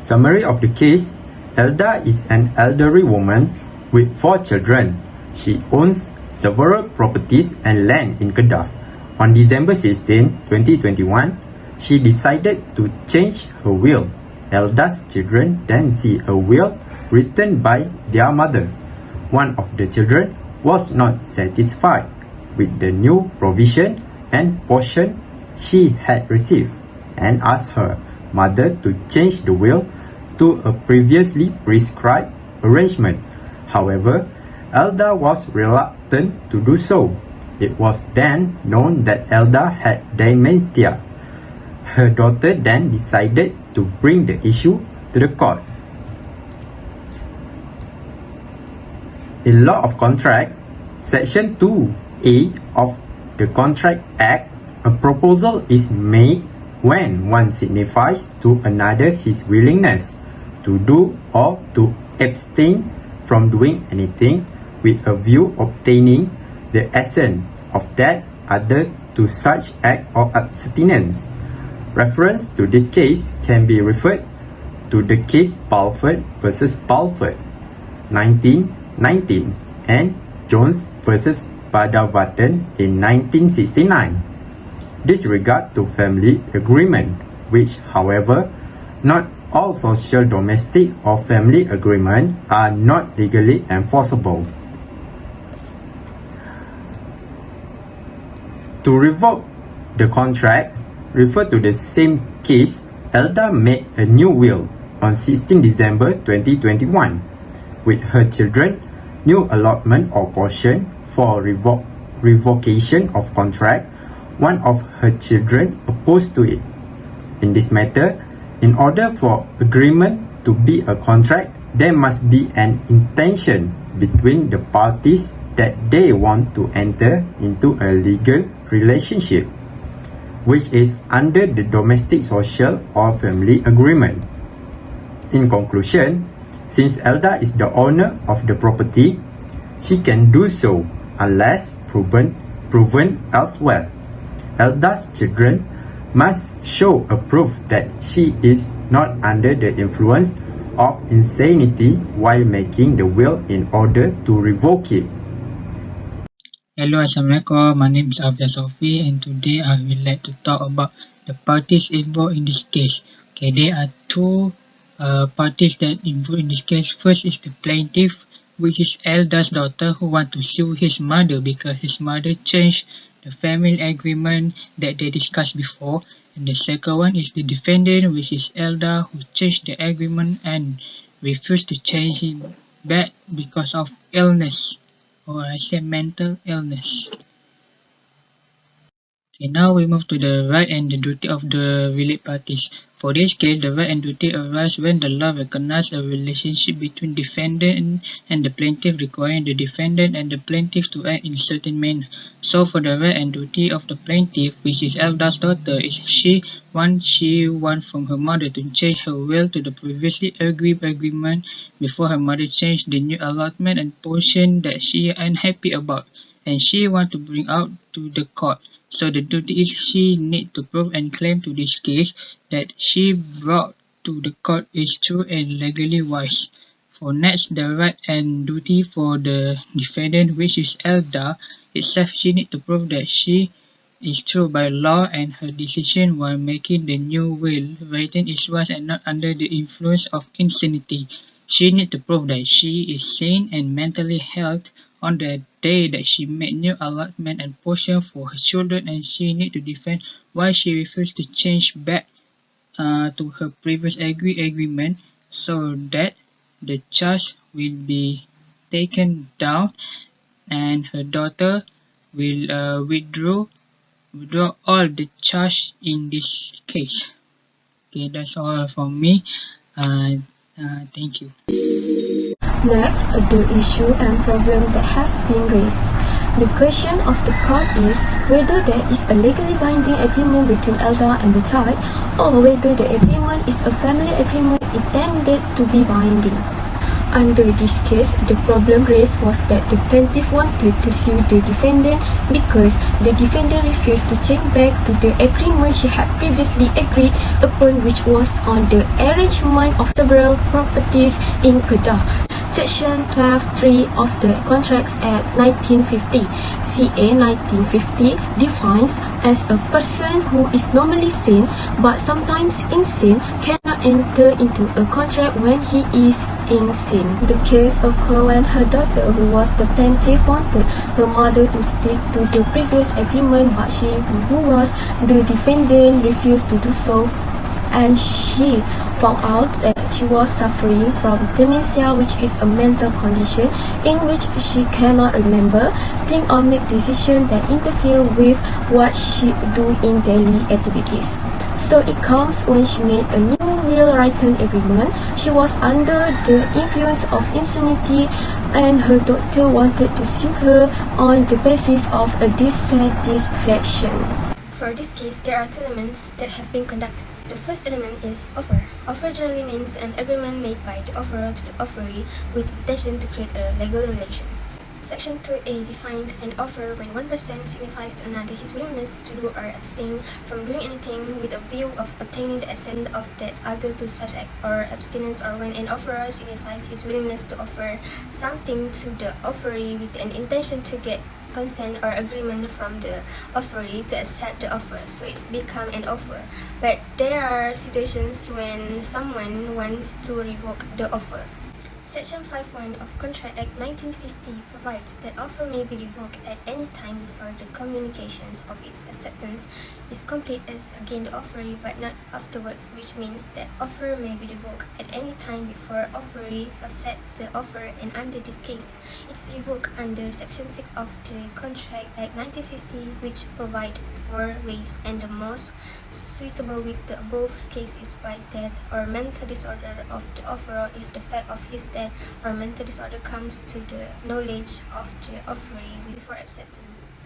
Summary of the case: Elda is an elderly woman with 4 children. She owns several properties and land in Kedah. On December 16, 2021, she decided to change her will. Elda's children then see a will written by their mother. One of the children was not satisfied with the new provision and portion she had received and asked her mother to change the will to a previously prescribed arrangement. However, Elda was reluctant to do so. It was then known that Elda had dementia. Her daughter then decided to bring the issue to the court. In Law of Contract, Section 2A of the Contract Act, a proposal is made when one signifies to another his willingness to do or to abstain from doing anything with a view obtaining the assent of that other to such act or abstinence. Reference to this case can be referred to the case Balfour versus Balfour, 1919, and Jones versus Badavatan in 1969. Disregard to family agreement, which, however, not all social, domestic, or family agreements are not legally enforceable. To revoke the contract, refer to the same case. Elda made a new will on 16 December 2021 with her children new allotment or portion for revocation of contract. One of her children opposed to it. In this matter, in order for agreement to be a contract, there must be an intention between the parties that they want to enter into a legal relationship, which is under the domestic, social, or family agreement. In conclusion, since Elda is the owner of the property, she can do so unless proven elsewhere. Elda's children must show a proof that she is not under the influence of insanity while making the will in order to revoke it. Hello, Assalamualaikum. My name is SAUFI, and today I would like to talk about the parties involved in this case. Okay, there are two parties that involved in this case. First is the plaintiff, which is Elda's daughter, who want to sue his mother because his mother changed the family agreement that they discussed before. And the second one is the defendant, which is Elda, who changed the agreement and refused to change it back because of illness, or I say mental illness. Okay, now we move to the right and the duty of the related parties. For this case, the right and duty arise when the law recognizes a relationship between defendant and the plaintiff, requiring the defendant and the plaintiff to act in a certain manner. So, for the right and duty of the plaintiff, which is Elda's daughter, is she wants from her mother to change her will to the previously agreed agreement before her mother changed the new allotment and portion that she is unhappy about, and she wants to bring out to the court. So the duty is she need to prove and claim to this case that she brought to the court is true and legally wise. For next, the right and duty for the defendant, which is Elda itself, she need to prove that she is true by law and her decision while making the new will written is wise and not under the influence of insanity. She need to prove that she is sane and mentally healthy on the day that she made new allotment and portion for her children, and she need to defend why she refused to change back to her previous agreement, so that the charge will be taken down and her daughter will withdraw all the charge in this case. Okay, that's all from me. Thank you. Next, the issue and problem that has been raised. The question of the court is whether there is a legally binding agreement between Elda and the child, or whether the agreement is a family agreement intended to be binding. Under this case, the problem raised was that the plaintiff wanted to sue the defendant because the defendant refused to change back to the agreement she had previously agreed upon, which was on the arrangement of several properties in Kedah. Section 12(3) of the Contracts Act 1950, CA 1950, defines as a person who is normally sane but sometimes insane cannot enter into a contract when he is insane. The case occurred when her daughter, who was the plaintiff, wanted her mother to stick to the previous agreement, but she, who was the defendant, refused to do so, and she found out that she was suffering from dementia, which is a mental condition in which she cannot remember, think or make decisions that interfere with what she do in daily activities. So it comes when she made a new will written agreement. She was under the influence of insanity, and her doctor wanted to sue her on the basis of a dissatisfaction. For this case, there are two elements that have been conducted. The first element is offer. Offer generally means an agreement made by the offerer to the offeree with intention to create a legal relation. Section 2A defines an offer when one person signifies to another his willingness to do or abstain from doing anything with a view of obtaining the assent of that other to such act or abstinence, or when an offerer signifies his willingness to offer something to the offeree with an intention to get consent or agreement from the offeree to accept the offer, so it's become an offer. But there are situations when someone wants to revoke the offer. Section 5(1) of Contract Act 1950 provides that offer may be revoked at any time before the communications of its acceptance is complete as against the offeree, but not afterwards, which means that offer may be revoked at any time before offeree accept the offer, and under this case, it's revoked under Section 6 of the Contract Act 1950, which provide 4 ways, and the most suitable with the above case is by death or mental disorder of the offerer if the fact of his death or mental disorder comes to the knowledge of the offeree before acceptance.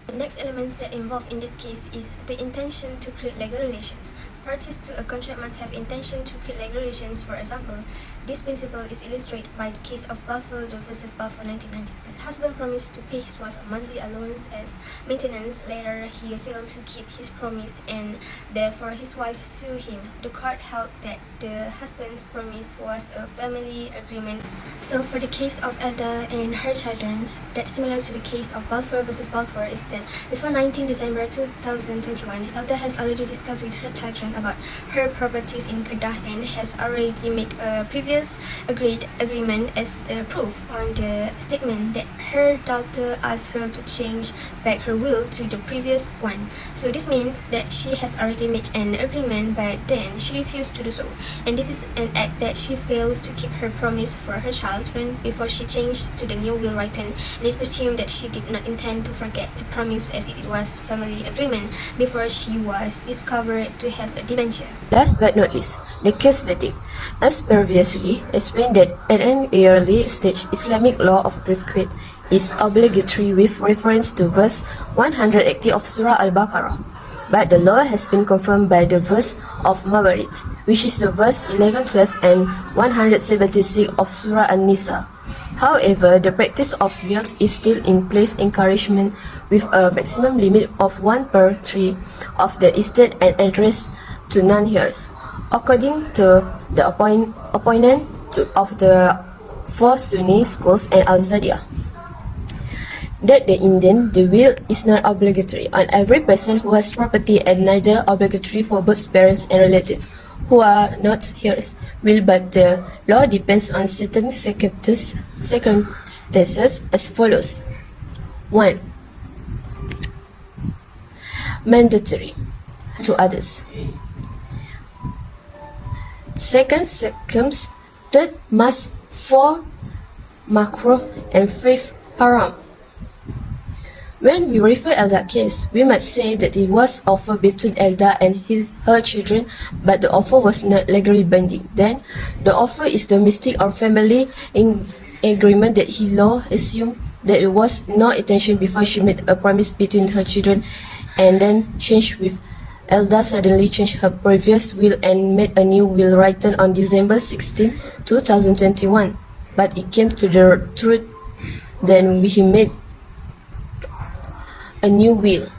The next element that involved in this case is the intention to create legal relations. Parties to a contract must have intention to create legal relations. For example, this principle is illustrated by the case of Balfour versus Balfour 1990. The husband promised to pay his wife a monthly allowance as maintenance. Later, he failed to keep his promise, and therefore his wife sued him. The court held that the husband's promise was a family agreement. So for the case of Elda and her children, that's similar to the case of Balfour versus Balfour, is that before 19 December 2021, Elda has already discussed with her children about her properties in Kedah and has already made a previous agreement as the proof on the statement that her daughter asked her to change back her will to the previous one. So this means that she has already made an agreement, but then she refused to do so, and this is an act that she fails to keep her promise for her children before she changed to the new will written, and it presumed that she did not intend to forget the promise as it was family agreement before she was discovered to have a dementia. Last but not least, the case verdict. As previously explained, that at an early stage, Islamic law of bequest is obligatory with reference to verse 180 of Surah Al-Baqarah. But the law has been confirmed by the verse of Mawarid, which is the verse 11, 12 and 176 of Surah An-Nisa. However, the practice of wills is still in place, encouragement with a maximum limit of 1/3 of the estate and address to non-heirs. According to the opponent of the 4 Sunni schools and Al-Zadiyah, that the will is not obligatory on every person who has property, and neither obligatory for both parents and relatives who are not heirs will, but the law depends on certain circumstances as follows. 1. Mandatory to others. Second, third, must. 4, makruh, and 5, haram. When we refer Elda case, we must say that it was offered between Elda and her children, but the offer was not legally binding. Then, the offer is domestic or family in agreement that he law assumed that it was no intention before she made a promise between her children, and then changed with Elda suddenly changed her previous will and made a new will written on December 16, 2021. but it came to the truth. Then he made a new will.